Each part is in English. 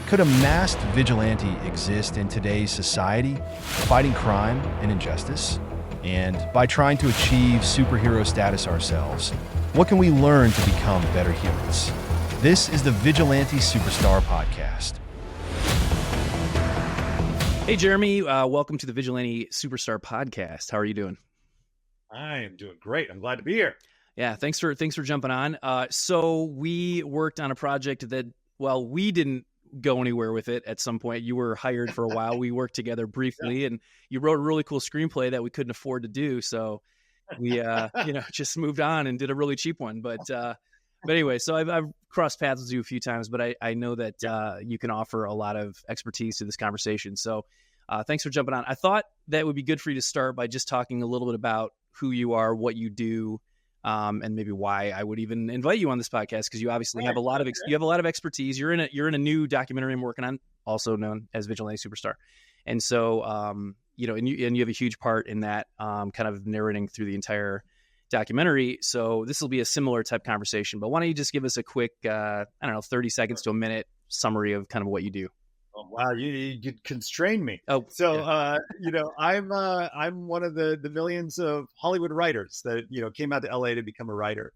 Could a masked vigilante exist in today's society, fighting crime and injustice? And by trying to achieve superhero status ourselves, what can we learn to become better humans? This is the Vigilante Superstar Podcast. Hey, Jeremy. Welcome to the Vigilante Superstar Podcast. How are you doing? I am doing great. I'm glad to be here. Yeah, thanks for jumping on. So we worked on a project that, well, we didn't go anywhere with it at some point. You were hired for a while. We worked together briefly, and you wrote a really cool screenplay that we couldn't afford to do. So we, just moved on and did a really cheap one. But anyway, so I've crossed paths with you a few times, but I know that you can offer a lot of expertise to this conversation. So thanks for jumping on. I thought that would be good for you to start by just talking a little bit about who you are, what you do, and maybe why I would even invite you on this podcast, because you obviously have a lot of expertise. You're in a new documentary I'm working on, also known as Vigilante Superstar, and so and you have a huge part in that, kind of narrating through the entire documentary. So this will be a similar type conversation. But why don't you just give us a quick 30 seconds to a minute summary of kind of what you do? Oh, wow, you constrain me. I'm one of the millions of Hollywood writers that came out to LA to become a writer,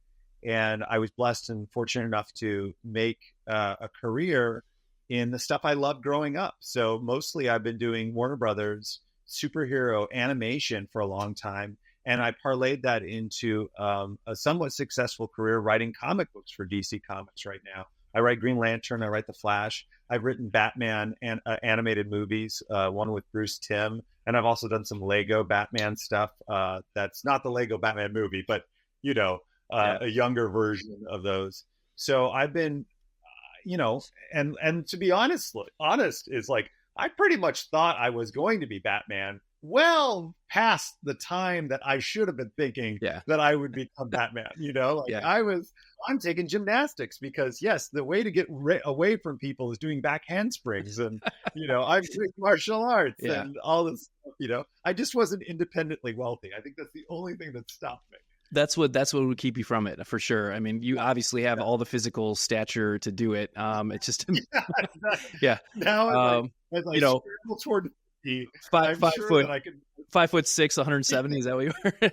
and I was blessed and fortunate enough to make a career in the stuff I loved growing up. So mostly I've been doing Warner Brothers superhero animation for a long time, and I parlayed that into a somewhat successful career writing comic books for DC Comics right now. I write Green Lantern, I write The Flash. I've written Batman and animated movies, one with Bruce Timm, and I've also done some Lego Batman stuff. That's not the Lego Batman movie, but a younger version of those. So I've been, and to be honest is like I pretty much thought I was going to be Batman well past the time that I should have been thinking that I would become Batman. I'm taking gymnastics because yes, the way to get away from people is doing back handsprings, and I'm doing martial arts and all this stuff. I just wasn't independently wealthy. I think that's the only thing that stopped me. That's what would keep you from it, for sure. I mean, you obviously have all the physical stature to do it. It's just Now as I scramble toward the 5'6", 170. Is that what you are?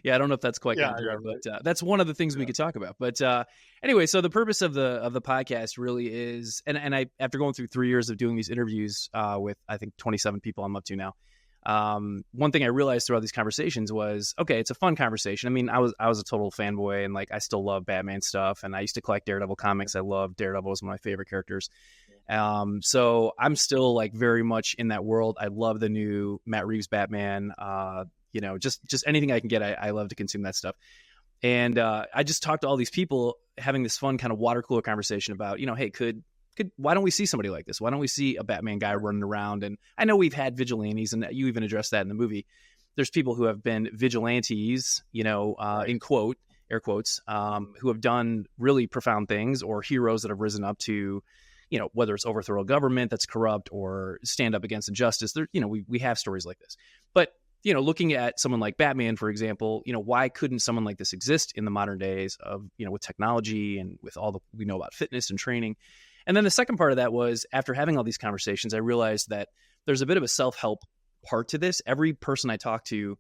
Yeah, I don't know if that's quite accurate, but that's one of the things we could talk about. But anyway, so the purpose of the podcast really is, and I, after going through 3 years of doing these interviews with I think 27 people I'm up to now, one thing I realized throughout these conversations was, okay, it's a fun conversation. I mean, I was a total fanboy, and like I still love Batman stuff, and I used to collect Daredevil comics. I love Daredevil, was one of my favorite characters. So I'm still like very much in that world. I love the new Matt Reeves Batman. Just anything I can get, I love to consume that stuff. And I just talked to all these people having this fun kind of water cooler conversation about, hey, why don't we see somebody like this? Why don't we see a Batman guy running around? And I know we've had vigilantes, and you even addressed that in the movie. There's people who have been vigilantes, in air quotes, who have done really profound things, or heroes that have risen up to, whether it's overthrow a government that's corrupt or stand up against injustice. There, we have stories like this. But, looking at someone like Batman, for example, why couldn't someone like this exist in the modern days of, with technology and with all the we know about fitness and training? And then the second part of that was, after having all these conversations, I realized that there's a bit of a self-help part to this. Every person I talked to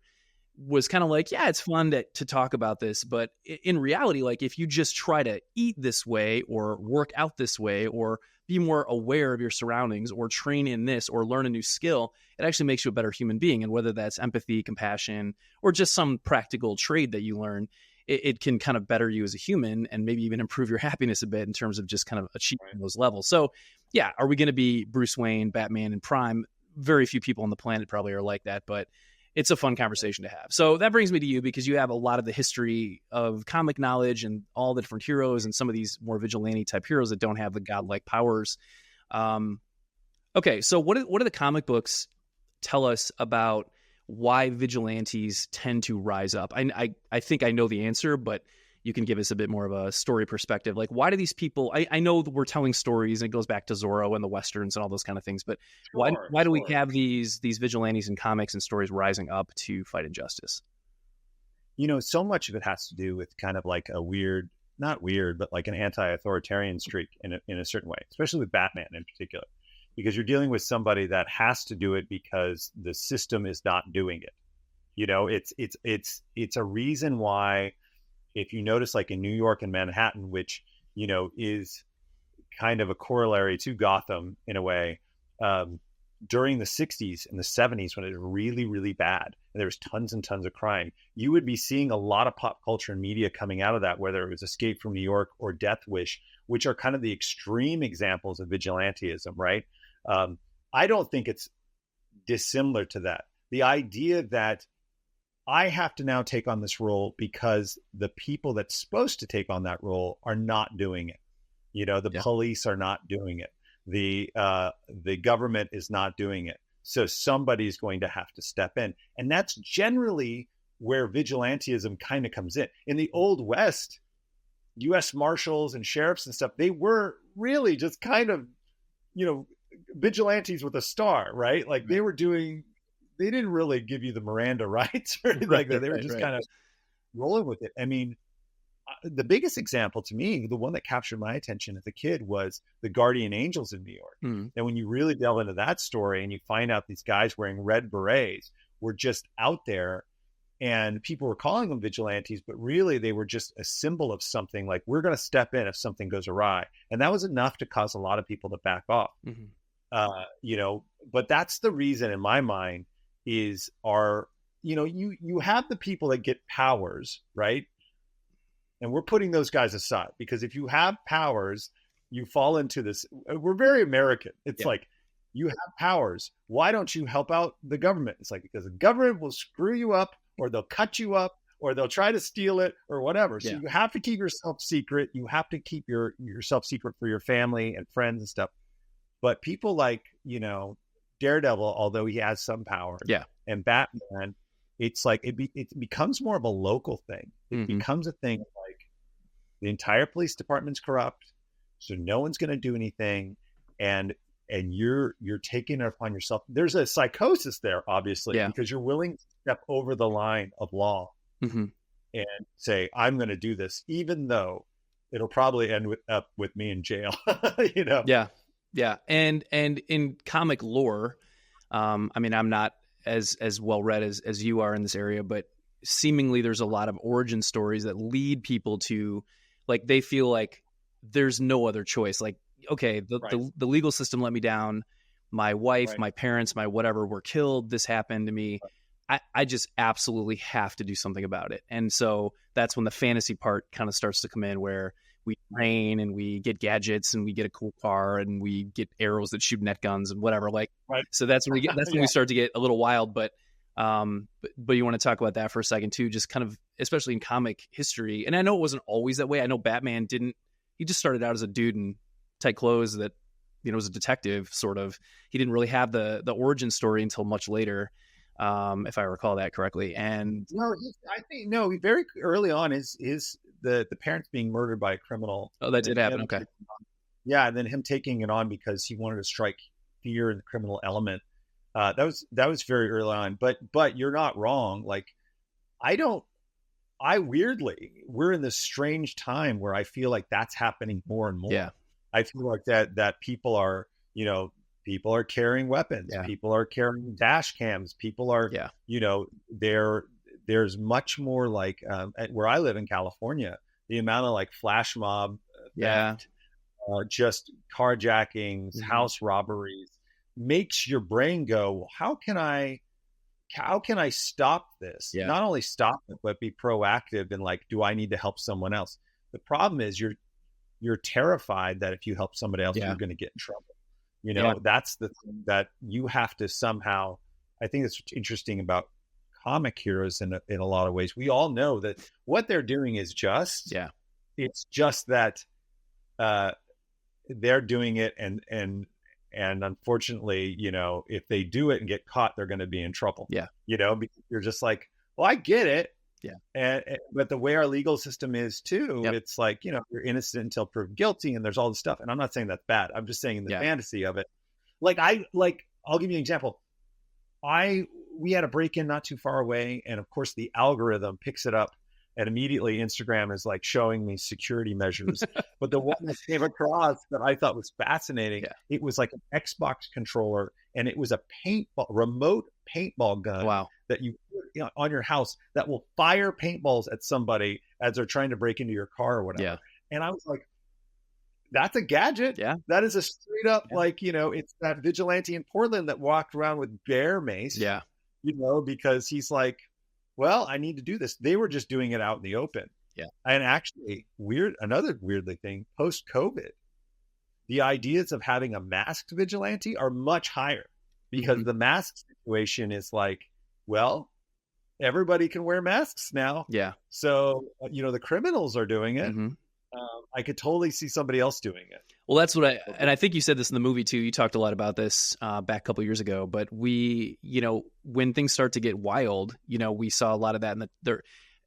was kind of like, yeah, it's fun to talk about this. But in reality, like if you just try to eat this way or work out this way or be more aware of your surroundings or train in this or learn a new skill, it actually makes you a better human being. And whether that's empathy, compassion, or just some practical trade that you learn, it can kind of better you as a human and maybe even improve your happiness a bit in terms of just kind of achieving those levels. So yeah, are we going to be Bruce Wayne, Batman, and Prime? Very few people on the planet probably are like that, but it's a fun conversation to have. So that brings me to you, because you have a lot of the history of comic knowledge and all the different heroes and some of these more vigilante type heroes that don't have the godlike powers. Okay, so what do the comic books tell us about why vigilantes tend to rise up? I think I know the answer, but you can give us a bit more of a story perspective. Like, why do these people, I know that we're telling stories and it goes back to Zorro and the Westerns and all those kind of things, but why do we have these vigilantes in comics and stories rising up to fight injustice? So much of it has to do with kind of like a weird not weird, but like an anti-authoritarian streak in a certain way, especially with Batman in particular, because you're dealing with somebody that has to do it because the system is not doing it. You know, it's a reason why, if you notice, like in New York and Manhattan, which, you know, is kind of a corollary to Gotham in a way, during the 60s and the 70s, when it was really, really bad and there was tons and tons of crime, you would be seeing a lot of pop culture and media coming out of that, whether it was Escape from New York or Death Wish, which are kind of the extreme examples of vigilantism, right? I don't think it's dissimilar to that. The idea that I have to now take on this role because the people that's supposed to take on that role are not doing it. You know, the police are not doing it. The government is not doing it. So somebody's going to have to step in. And that's generally where vigilantism kind of comes in. In the Old West, U.S. Marshals and sheriffs and stuff, they were really just kind of, you know, vigilantes with a star, right? Like they didn't really give you the Miranda rights or anything like that. They were just kind of rolling with it. I mean, the biggest example to me, the one that captured my attention as a kid, was the Guardian Angels in New York. And when you really delve into that story and you find out these guys wearing red berets were just out there, and people were calling them vigilantes, but really they were just a symbol of something, like, we're going to step in if something goes awry. And that was enough to cause a lot of people to back off. You know, but that's the reason in my mind is you have the people that get powers, right? And we're putting those guys aside, because if you have powers, you fall into this. We're very American. It's like, you have powers. Why don't you help out the government? It's like, because the government will screw you up, or they'll cut you up, or they'll try to steal it, or whatever. So you have to keep yourself secret. You have to keep yourself secret for your family and friends and stuff. But people like, you know, Daredevil, although he has some power, and Batman, it's like it becomes more of a local thing. It becomes a thing like the entire police department's corrupt, so no one's going to do anything, and you're taking it upon yourself. There's a psychosis there, obviously, because you're willing to step over the line of law and say, I'm going to do this, even though it'll probably end up with me in jail. You know? Yeah. And in comic lore, I mean, I'm not as well read as you are in this area, but seemingly there's a lot of origin stories that lead people to, like, they feel like there's no other choice. Like, okay, the legal system let me down. My wife, my parents, my whatever were killed. This happened to me. I just absolutely have to do something about it. And so that's when the fantasy part kind of starts to come in, where we train and we get gadgets and we get a cool car and we get arrows that shoot net guns and whatever. Like, so that's when we start to get a little wild. But you want to talk about that for a second too, just kind of, especially in comic history. And I know it wasn't always that way. I know Batman he just started out as a dude in tight clothes that, you know, was a detective sort of. He didn't really have the origin story until much later. If I recall that correctly. And very early on is the parents being murdered by a criminal. Oh, that did happen. Okay. Yeah. And then him taking it on because he wanted to strike fear in the criminal element. That was very early on, but you're not wrong. Like, weirdly, we're in this strange time where I feel like that's happening more and more. Yeah. I feel like that people are, you know, people are carrying weapons. Yeah. People are carrying dash cams. People are, you know, there's much more like where I live in California, the amount of like flash mob, theft, just carjackings, house robberies makes your brain go, how can I stop this? Yeah. Not only stop it, but be proactive and like, do I need to help someone else? The problem is you're terrified that if you help somebody else, you're going to get in trouble. You know, that's the thing that you have to somehow, I think it's interesting about comic heroes in a lot of ways. We all know that what they're doing is just, it's just that they're doing it. And unfortunately, you know, if they do it and get caught, they're going to be in trouble. Yeah. You know, because you're just like, well, I get it. Yeah. But the way our legal system is too, it's like, you know, you're innocent until proved guilty, and there's all this stuff. And I'm not saying that's bad. I'm just saying in the fantasy of it. I'll give you an example. We had a break-in not too far away, and of course the algorithm picks it up And immediately Instagram is like showing me security measures. But the one that came across that I thought was fascinating, it was like an Xbox controller, and it was a remote paintball gun that you put on your house that will fire paintballs at somebody as they're trying to break into your car or whatever. And I was like, that's a gadget. That is a straight up, like, you know, it's that vigilante in Portland that walked around with bear mace, you know, because he's like, well, I need to do this. They were just doing it out in the open. And actually, another weirdly thing, post-COVID, the ideas of having a masked vigilante are much higher, because the mask situation is like, well, everybody can wear masks now. So, you know, the criminals are doing it. I could totally see somebody else doing it. Well, that's what I think you said this in the movie too. You talked a lot about this back a couple of years ago, but you know, when things start to get wild, you know, we saw a lot of that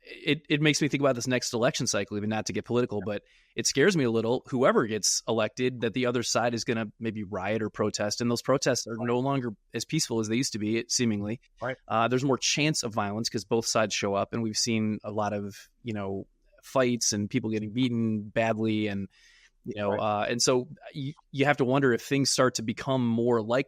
it makes me think about this next election cycle, even not to get political, but it scares me a little, whoever gets elected, that the other side is going to maybe riot or protest. And those protests are no longer as peaceful as they used to be, seemingly. There's more chance of violence because both sides show up. And we've seen a lot of, you know, fights and people getting beaten badly. And, you know, and so you have to wonder if things start to become more like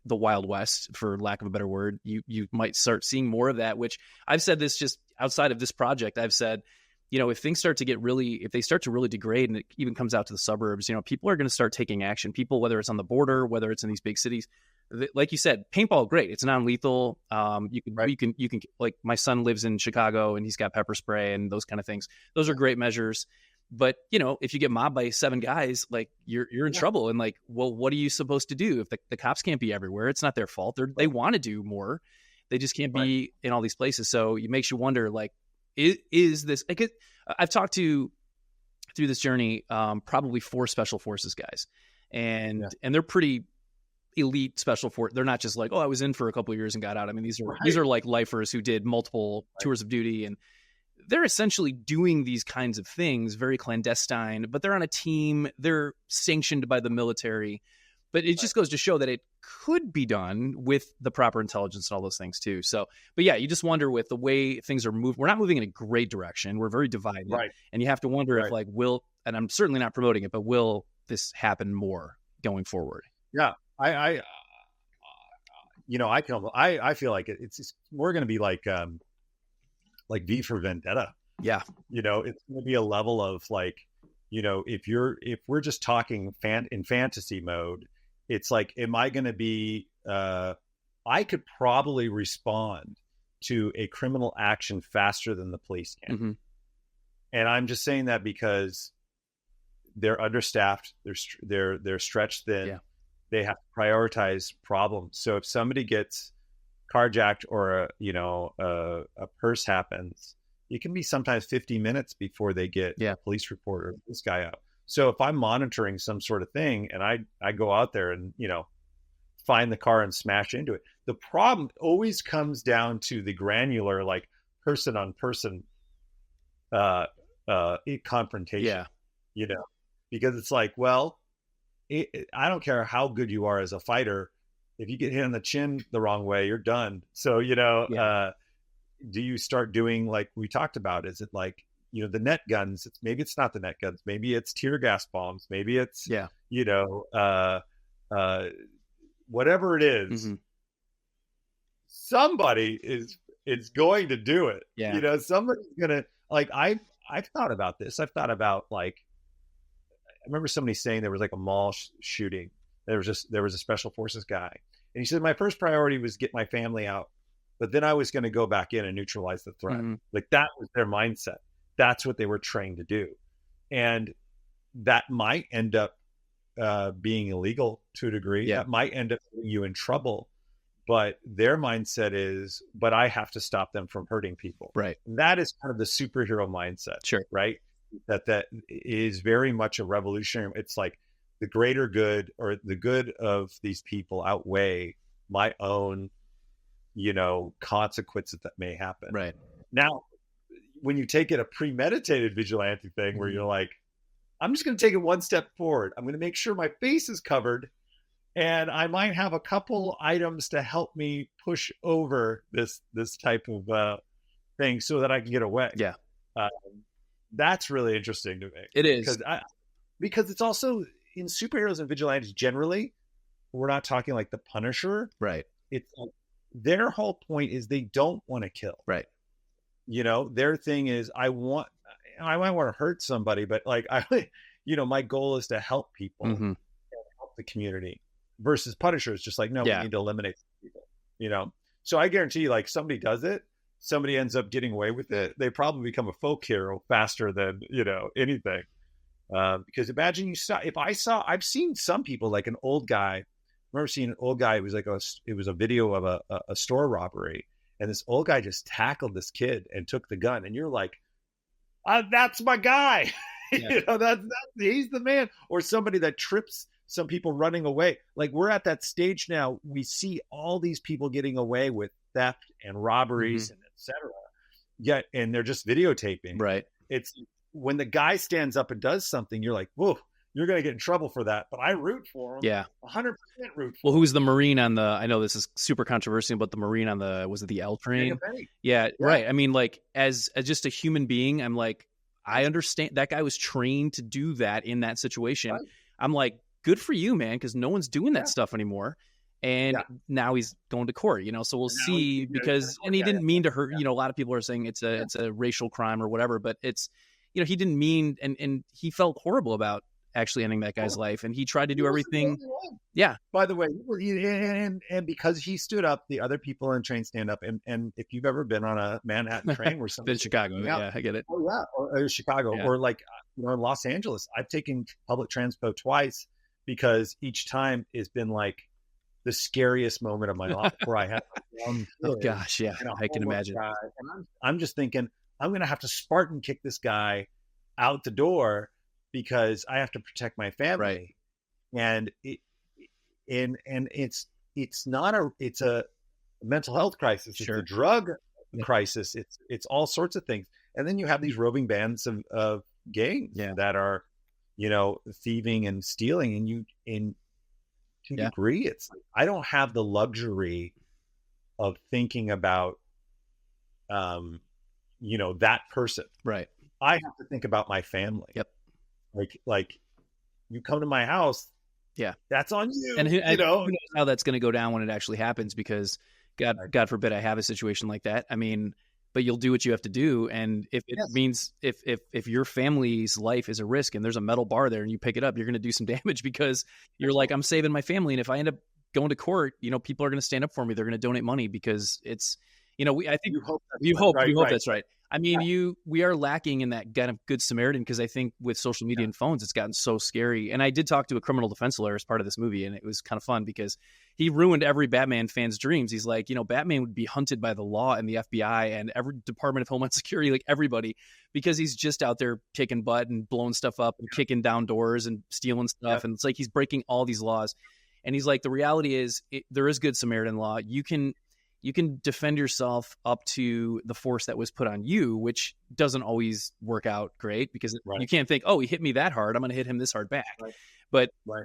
the Wild West, for lack of a better word, you might start seeing more of that, which I've said this just outside of this project. I've said, you know, if things start to if they start to really degrade, and it even comes out to the suburbs, you know, people are going to start taking action. People, whether it's on the border, whether it's in these big cities, like you said, paintball, great. It's non-lethal. You can, like, my son lives in Chicago and he's got pepper spray and those kind of things. Those are great measures. But, you know, if you get mobbed by 7 guys, like, you're in trouble. And like, well, what are you supposed to do if the cops can't be everywhere? It's not their fault. They want to do more. They just can't be in all these places. So it makes you wonder, like, is this, like, I've talked to, through this journey, probably 4 special forces guys, and they're pretty elite special force. They're not just like, oh, I was in for a couple of years and got out. I mean, these are like lifers who did multiple tours of duty, and they're essentially doing these kinds of things, very clandestine, but they're on a team. They're sanctioned by the military. But it just goes to show that it could be done with the proper intelligence and all those things too. So, but yeah, you just wonder with the way things are moving. We're not moving in a great direction. We're very divided. And you have to wonder if, like, and I'm certainly not promoting it, but will this happen more going forward? Yeah. I feel like it's more going to be like V for Vendetta. Yeah. You know, it's going to be a level of, like, you know, if we're just talking in fantasy mode, it's like, am I going to be, I could probably respond to a criminal action faster than the police can. And I'm just saying that because they're understaffed. They're stretched thin. They have to prioritize problems. So if somebody gets carjacked or a purse happens, it can be sometimes 50 minutes before they get a police report or this guy out. So if I'm monitoring some sort of thing and I go out there and, you know, find the car and smash into it, the problem always comes down to the granular, like, person on person confrontation. You know, because it's like, well, I don't care how good you are as a fighter. If you get hit on the chin the wrong way, you're done. So, you know, do you start doing, like we talked about, is it like, you know, the net guns? Maybe it's not the net guns. Maybe it's tear gas bombs. Maybe it's, you know, whatever it is, somebody is going to do it. You know, somebody's going to, like, I've thought about this. I've thought about, like, I remember somebody saying there was like a mall shooting. There was a special forces guy. And he said, my first priority was get my family out, but then I was going to go back in and neutralize the threat. Like, that was their mindset. That's what they were trained to do. And that might end up being illegal to a degree. That might end up putting you in trouble. But their mindset is, but I have to stop them from hurting people. Right. And that is kind of the superhero mindset. Sure. Right. That is very much a revolutionary. It's like the greater good, or the good of these people, outweigh my own, you know, consequences that may happen. Right. Now, when you take it a premeditated vigilante thing where you're like, I'm just going to take it one step forward. I'm going to make sure my face is covered, and I might have a couple items to help me push over this type of thing so that I can get away. Yeah. That's really interesting to me. It is. Because it's also in superheroes and vigilantes generally, we're not talking like the Punisher. Right. It's like their whole point is they don't want to kill. Right. Their thing is I might want to hurt somebody, but like my goal is to help people and help the community. Versus Punisher is just like, no, we need to eliminate people. So I guarantee you, like, somebody does it, somebody ends up getting away with it, they probably become a folk hero faster than anything. Because imagine I've seen some people, like an old guy. I remember seeing an old guy. It was like it was a video of a store robbery, and this old guy just tackled this kid and took the gun, and you're like, that's my guy. Yeah. He's the man. Or somebody that trips some people running away. Like, we're at that stage now. We see all these people getting away with theft and robberies and etc. Yet, and they're just videotaping. Right. It's when the guy stands up and does something, you're like, whoa, you're going to get in trouble for that. But I root for him. Yeah. 100% root for Well, him. who's the Marine on I know this is super controversial, but the Marine on was it the L train? Yeah. Right. I mean, like, as just a human being, I'm like, I understand that guy was trained to do that in that situation. Right. I'm like, good for you, man, because no one's doing that stuff anymore. And now he's going to court, so we'll see, because, and he didn't mean to hurt, a lot of people are saying it's a racial crime or whatever, but it's, he didn't mean, and he felt horrible about actually ending that guy's life. And he tried to do everything. Yeah. By the way, and because he stood up, the other people in train stand up. And if you've ever been on a Manhattan train where somebody's in Chicago, yeah, I get it. Oh yeah. Or Chicago, or like, in Los Angeles, I've taken public transport twice, because each time has been like the scariest moment of my life, where I had oh gosh, yeah, I can imagine. And I'm just thinking, I'm going to have to Spartan kick this guy out the door because I have to protect my family. Right. And it's a mental health crisis. Sure. It's a drug crisis. It's all sorts of things. And then you have these roving bands of gangs that are, thieving and stealing, and to a degree, it's like, I don't have the luxury of thinking about, that person. Right. I have to think about my family. Yep. Like you come to my house. Yeah. That's on you. And who knows how that's going to go down when it actually happens, because God forbid I have a situation like that. I mean, but you'll do what you have to do. And if it means if your family's life is a risk and there's a metal bar there and you pick it up, you're going to do some damage, because you're like, I'm saving my family. And if I end up going to court, people are going to stand up for me. They're going to donate money, because it's, I think you hope that's right. I mean, we are lacking in that kind of good Samaritan, because I think with social media and phones, it's gotten so scary. And I did talk to a criminal defense lawyer as part of this movie, and it was kind of fun because he ruined every Batman fan's dreams. He's like, Batman would be hunted by the law and the FBI and every Department of Homeland Security, like everybody, because he's just out there kicking butt and blowing stuff up and kicking down doors and stealing stuff. And it's like he's breaking all these laws. And he's like, the reality is there is good Samaritan law. You can defend yourself up to the force that was put on you, which doesn't always work out great, because you can't think, oh, he hit me that hard, I'm going to hit him this hard back. Right.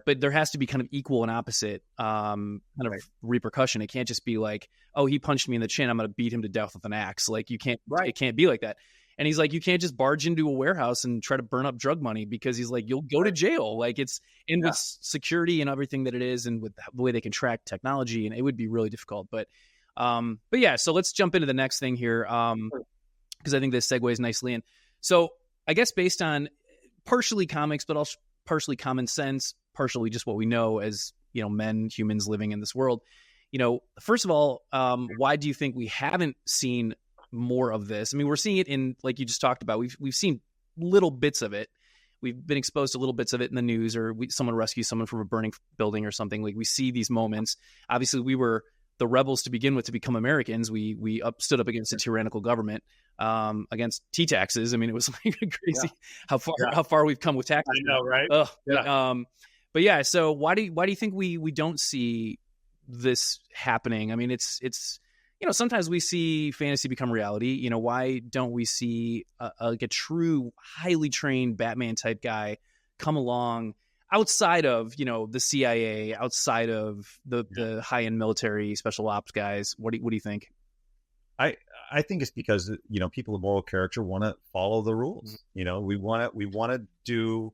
But there has to be kind of equal and opposite kind of repercussion. It can't just be like, oh, he punched me in the chin, I'm going to beat him to death with an axe. Like, you can't, it can't be like that. And he's like, you can't just barge into a warehouse and try to burn up drug money, because he's like, you'll go to jail. Like, it's with security and everything that it is, and with the way they can track technology, and it would be really difficult. But yeah, so let's jump into the next thing here, because I think this segues nicely in. So I guess based on partially comics, but also partially common sense, partially just what we know as, humans living in this world, first of all, why do you think we haven't seen more of this? I mean, we're seeing it in, like you just talked about, we've seen little bits of it. We've been exposed to little bits of it in the news, or someone rescues someone from a burning building or something. Like, we see these moments. Obviously, we were the rebels to begin with to become Americans. We stood up against a tyrannical government, against T-taxes. I mean, it was like crazy how far we've come with taxes. I know, right? But yeah, so why do you think we don't see this happening? I mean, it's sometimes we see fantasy become reality. Why don't we see a true, highly trained Batman type guy come along outside of, the CIA, outside of the high-end military special ops guys? What do you think? I I think it's because, people of moral character want to follow the rules. We want to do,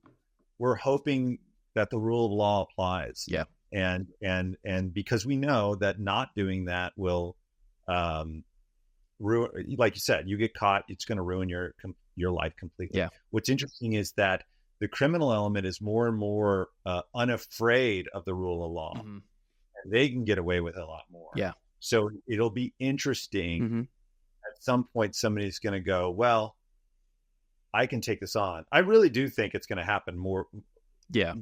we're hoping that the rule of law applies. Yeah. And because we know that not doing that will ruin, like you said, you get caught, it's going to ruin your life completely. Yeah. What's interesting is that the criminal element is more and more unafraid of the rule of law. Mm-hmm. And they can get away with a lot more. Yeah. So it'll be interesting. Mm-hmm. At some point, somebody's going to go, well, I can take this on. I really do think it's going to happen more. Yeah.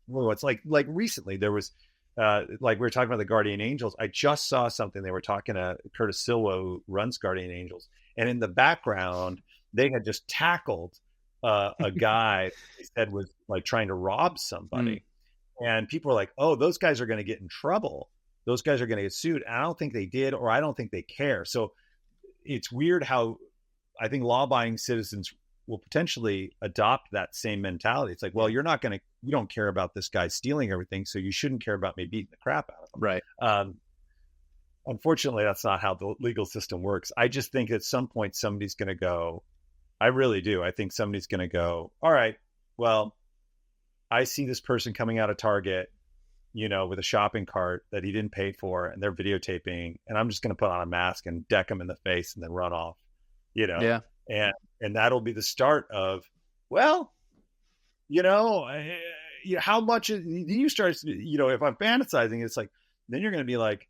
Well, it's like recently there was, like we were talking about the Guardian Angels. I just saw something. They were talking to Curtis Silva, who runs Guardian Angels. And in the background, they had just tackled a guy they said was like trying to rob somebody. And people were like, oh, those guys are going to get in trouble. Those guys are going to get sued. And I don't think they did, or I don't think they care. So it's weird how I think law-abiding citizens will potentially adopt that same mentality. It's like, well, you don't care about this guy stealing everything, so you shouldn't care about me beating the crap out of him. Right. Unfortunately, that's not how the legal system works. I just think at some point somebody's going to go, I really do. I think somebody's going to go, all right, well, I see this person coming out of Target, with a shopping cart that he didn't pay for, and they're videotaping, and I'm just going to put on a mask and deck him in the face and then run off, Yeah. And that'll be the start of, well, how much you start, if I'm fantasizing, it's like, then you're going to be like,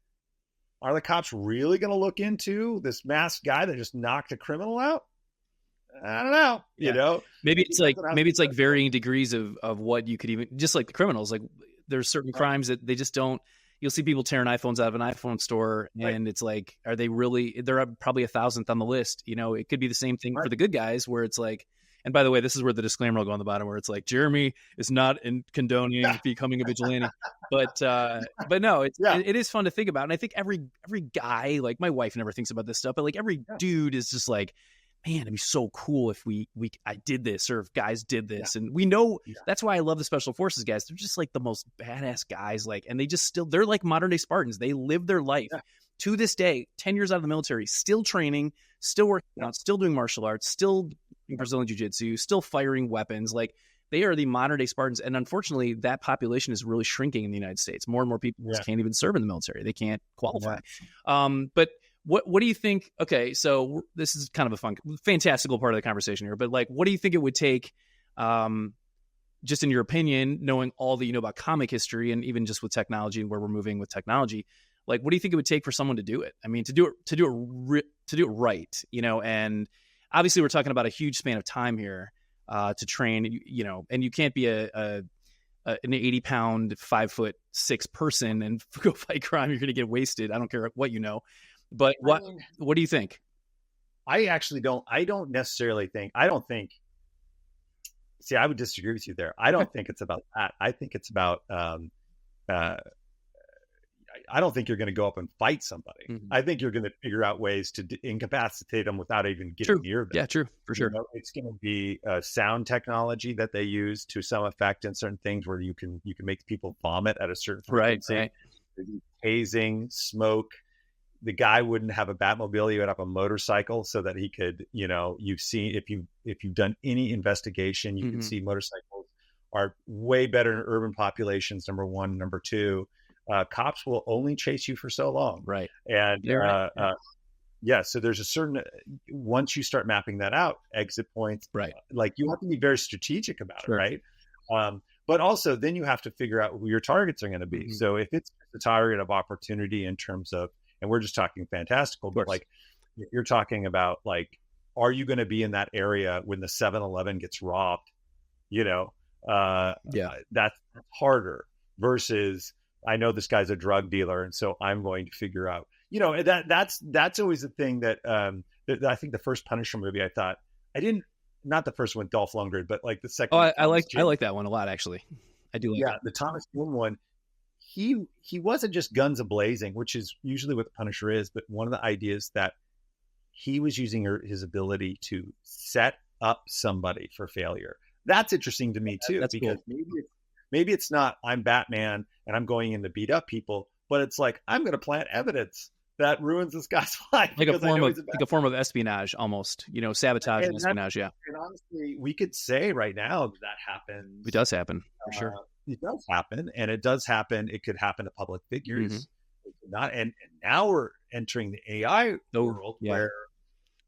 are the cops really going to look into this masked guy that just knocked a criminal out? I don't know, maybe it's like varying degrees of what you could even, just like the criminals, like there's certain crimes that they just don't, you'll see people tearing iPhones out of an iPhone store, and it's like, are they really, they're probably 1,000th on the list. It could be the same thing for the good guys, where it's like, and by the way, this is where the disclaimer will go on the bottom, where it's like, Jeremy is not condoning becoming a vigilante, but no, it is fun to think about. And I think every guy, like my wife never thinks about this stuff, but like every dude is just like, man, it'd be so cool if I did this, or if guys did this. And we know that's why I love the special forces guys. They're just like the most badass guys. Like, and they just they're like modern day Spartans. They live their life to this day, 10 years out of the military, still training, still working out, still doing martial arts, still doing Brazilian jiu-jitsu, still firing weapons. Like, they are the modern day Spartans. And unfortunately, that population is really shrinking in the United States. More and more people just can't even serve in the military. They can't qualify. But what do you think? Okay, so this is kind of a fun, fantastical part of the conversation here, but like, what do you think it would take, just in your opinion, knowing all that you know about comic history, and even just with technology and where we're moving with technology, like, what do you think it would take for someone to do it? I mean, to do it right, and obviously we're talking about a huge span of time here, to train, and you can't be an 80-pound, 5'6" person and go fight crime. You're going to get wasted. I don't care what you know. But what do you think? I don't think, see, I would disagree with you there. I don't think it's about that. I think it's about, I don't think you're going to go up and fight somebody. Mm-hmm. I think you're going to figure out ways to incapacitate them without even getting near them. Yeah, true. For sure. It's going to be sound technology that they use to some effect in certain things, where you can make people vomit at a certain frequency. Right. Hazing, smoke. The guy wouldn't have a Batmobile; he would have a motorcycle, so that he could, you've seen, if you've done any investigation, you can see motorcycles are way better in urban populations. Number one, number two, cops will only chase you for so long, right? And so there's a certain, once you start mapping that out, exit points, right? Like, you have to be very strategic about it, right? But also then you have to figure out who your targets are going to be. Mm-hmm. So if it's the target of opportunity in terms of, and we're just talking fantastical, but like, you're talking about, like, are you going to be in that area when the 7-Eleven gets robbed? That's harder versus, I know this guy's a drug dealer, and so I'm going to figure out, that's always the thing that, that I think the first Punisher movie, I thought, not the first one, Dolph Lundgren, but like the second. Oh, I like that one a lot, actually. I do like that. The Thomas Jane one. He wasn't just guns a-blazing, which is usually what the Punisher is, but one of the ideas that he was using his ability to set up somebody for failure. That's interesting to me too, because cool. maybe it's not, I'm Batman and I'm going in to beat up people, but it's like, I'm going to plant evidence that ruins this guy's life. Like a form of espionage, almost, sabotage and espionage. Yeah. And honestly, we could say right now that happens. It does happen for sure. It does happen, and it does happen. It could happen to public figures. Not, and now we're entering the AI world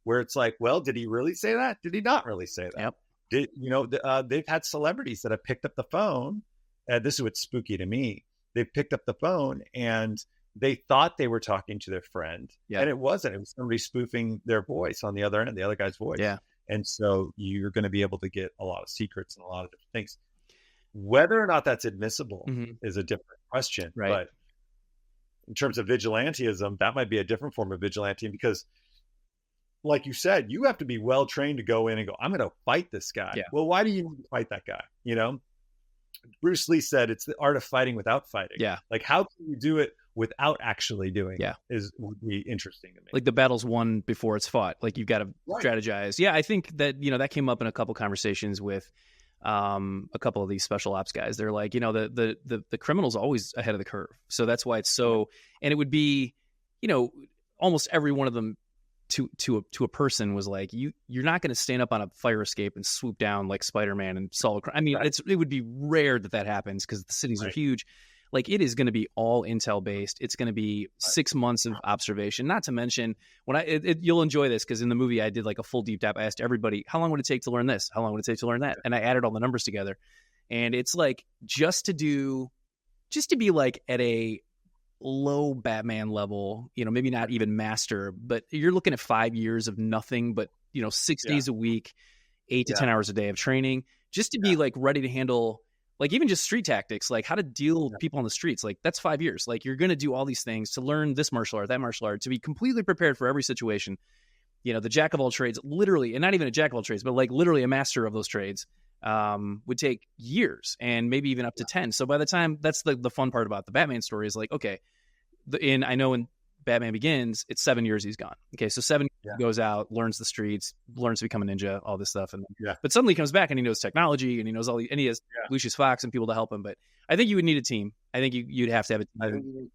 where it's like, well, did he really say that? Did he not really say that? Yep. They've had celebrities that have picked up the phone. This is what's spooky to me. They picked up the phone and they thought they were talking to their friend, and it wasn't. It was somebody spoofing their voice on the other end, the other guy's voice. Yeah. And so you're going to be able to get a lot of secrets and a lot of different things. Whether or not that's admissible is a different question. Right. But in terms of vigilantism, that might be a different form of vigilante because, like you said, you have to be well trained to go in and go, I'm going to fight this guy. Yeah. Well, why do you need to fight that guy? Bruce Lee said it's the art of fighting without fighting. Yeah. Like, how can you do it without actually doing it would be interesting to me. Like the battle's won before it's fought. Like you've got to strategize. Yeah, I think that, that came up in a couple conversations with a couple of these special ops guys. They're like, the criminal's always ahead of the curve. So that's why it's so, and it would be, almost every one of them to a person was like, you're not going to stand up on a fire escape and swoop down like Spider-Man and solve a crime. I mean, it would be rare that happens because the cities are huge. Like it is going to be all intel based. It's going to be 6 months of observation. Not to mention you'll enjoy this because in the movie I did like a full deep dive. I asked everybody, how long would it take to learn this? How long would it take to learn that? And I added all the numbers together. And it's like just to be like at a low Batman level, maybe not even master, but you're looking at 5 years of nothing but 6 days a week, 8 to 10 hours a day of training, just to be like ready to handle. Like even just street tactics, like how to deal with people on the streets, like that's 5 years. Like you're going to do all these things to learn this martial art, that martial art, to be completely prepared for every situation. The jack of all trades, literally, and not even a jack of all trades, but like literally a master of those trades would take years and maybe even up to 10. So by the time, that's the fun part about the Batman story is like, okay, I know in Batman Begins, it's 7 years he's gone. Okay, so 7 years he goes out, learns the streets, learns to become a ninja, all this stuff, and but suddenly he comes back and he knows technology and he knows and he has Lucius Fox and people to help him. But I think you would need a team. I think you'd have to have a team. I think you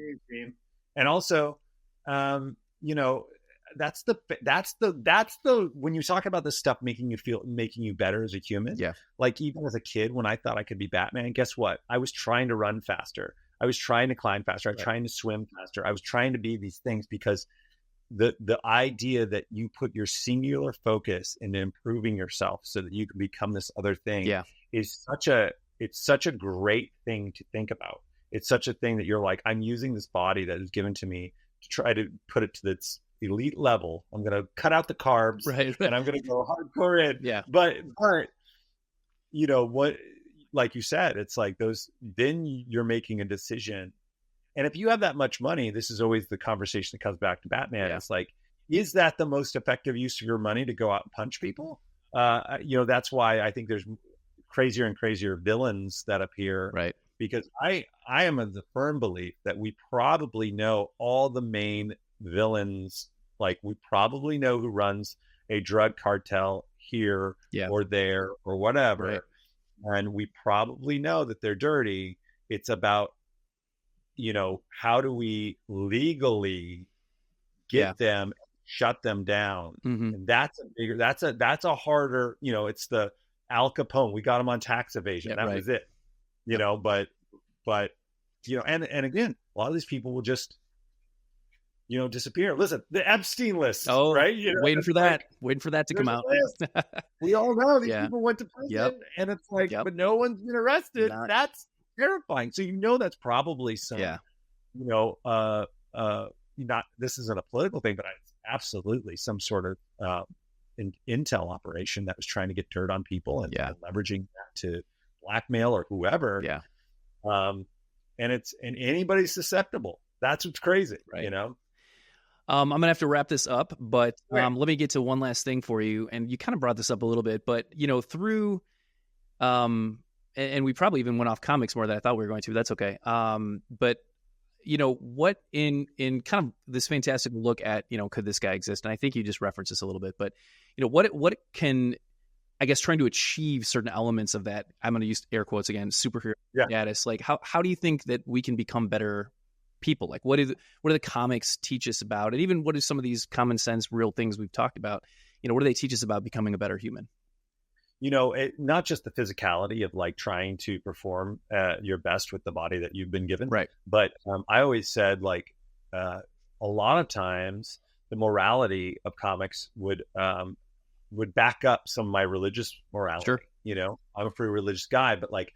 need a team. And also, that's the when you talk about this stuff making you better as a human. Yeah. Like even as a kid, when I thought I could be Batman, guess what? I was trying to run faster. I was trying to climb faster. I was trying to swim faster. I was trying to be these things because the idea that you put your singular focus into improving yourself so that you can become this other thing is such a great thing to think about. It's such a thing that you're like, I'm using this body that is given to me to try to put it to its elite level. I'm going to cut out the carbs and I'm going to go hardcore in. Yeah. But what, like you said, it's like then you're making a decision. And if you have that much money, this is always the conversation that comes back to Batman. It's like, is that the most effective use of your money to go out and punch people? That's why I think there's crazier and crazier villains that appear. Right. Because I am of the firm belief that we probably know all the main villains. Like we probably know who runs a drug cartel here or there or whatever. Right. And we probably know that they're dirty. It's about, how do we legally get them, shut them down? And that's a harder, it's the Al Capone. We got him on tax evasion. That was it, but and again, a lot of these people will just, disappear. Listen, the Epstein list, right? Waiting for that to come out. We all know these people went to prison, and it's like, but no one's been arrested. That's terrifying. So that's probably some, not, this isn't a political thing, but it's absolutely some sort of intel operation that was trying to get dirt on people and leveraging that to blackmail or whoever. Yeah. And anybody's susceptible. That's what's crazy, right. I'm going to have to wrap this up, but right. Let me get to one last thing for you. And you kind of brought this up a little bit, but, through, and we probably even went off comics more than I thought we were going to, but that's okay. But, what in kind of this fantastic look at, could this guy exist? And I think you just referenced this a little bit, but, what can, I guess, trying to achieve certain elements of that, I'm going to use air quotes again, superhero status. Like, how do you think that we can become better people? Like, what do the comics teach us about? And even what do some of these common sense, real things we've talked about, what do they teach us about becoming a better human? Not just the physicality of like trying to perform your best with the body that you've been given. Right. But I always said like a lot of times the morality of comics would back up some of my religious morality. Sure. I'm a pretty religious guy, but like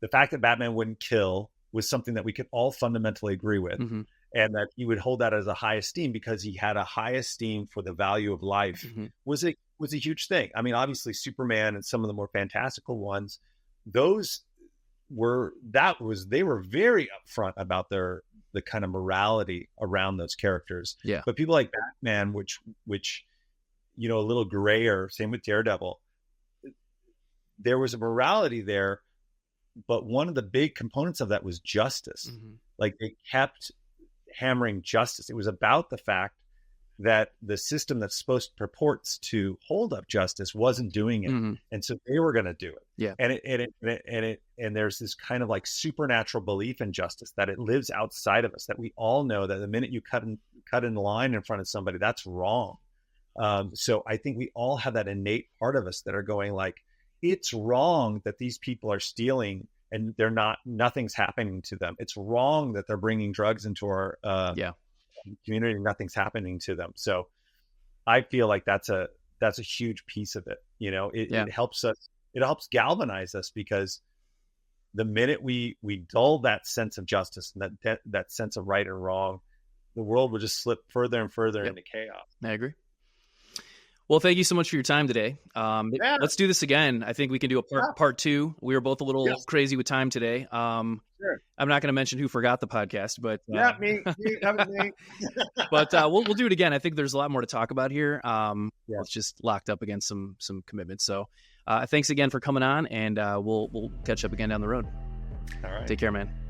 the fact that Batman wouldn't kill was something that we could all fundamentally agree with. Mm-hmm. And that he would hold that as a high esteem because he had a high esteem for the value of life mm-hmm. was a huge thing. I mean, obviously Superman and some of the more fantastical ones, they were very upfront about the kind of morality around those characters. Yeah. But people like Batman, which a little grayer, same with Daredevil, there was a morality there, but one of the big components of that was justice. Mm-hmm. Like they kept hammering justice. It was about the fact that the system that purports to hold up justice wasn't doing it, mm-hmm. and so they were going to do it. Yeah, and there's this kind of like supernatural belief in justice that it lives outside of us. That we all know that the minute you cut in the line in front of somebody, that's wrong. So I think we all have that innate part of us that are going like, it's wrong that these people are stealing and nothing's happening to them. It's wrong that they're bringing drugs into our community and nothing's happening to them. So I feel like that's a huge piece of it. It helps us. It helps galvanize us because the minute we dull that sense of justice and that sense of right and wrong, the world will just slip further and further into chaos. I agree. Well, thank you so much for your time today. Let's do this again. I think we can do a part 2. We were both a little crazy with time today. Sure. I'm not going to mention who forgot the podcast, but me. That was me. But we'll do it again. I think there's a lot more to talk about here. It's just locked up against some commitments. So thanks again for coming on, and we'll catch up again down the road. All right. Take care, man.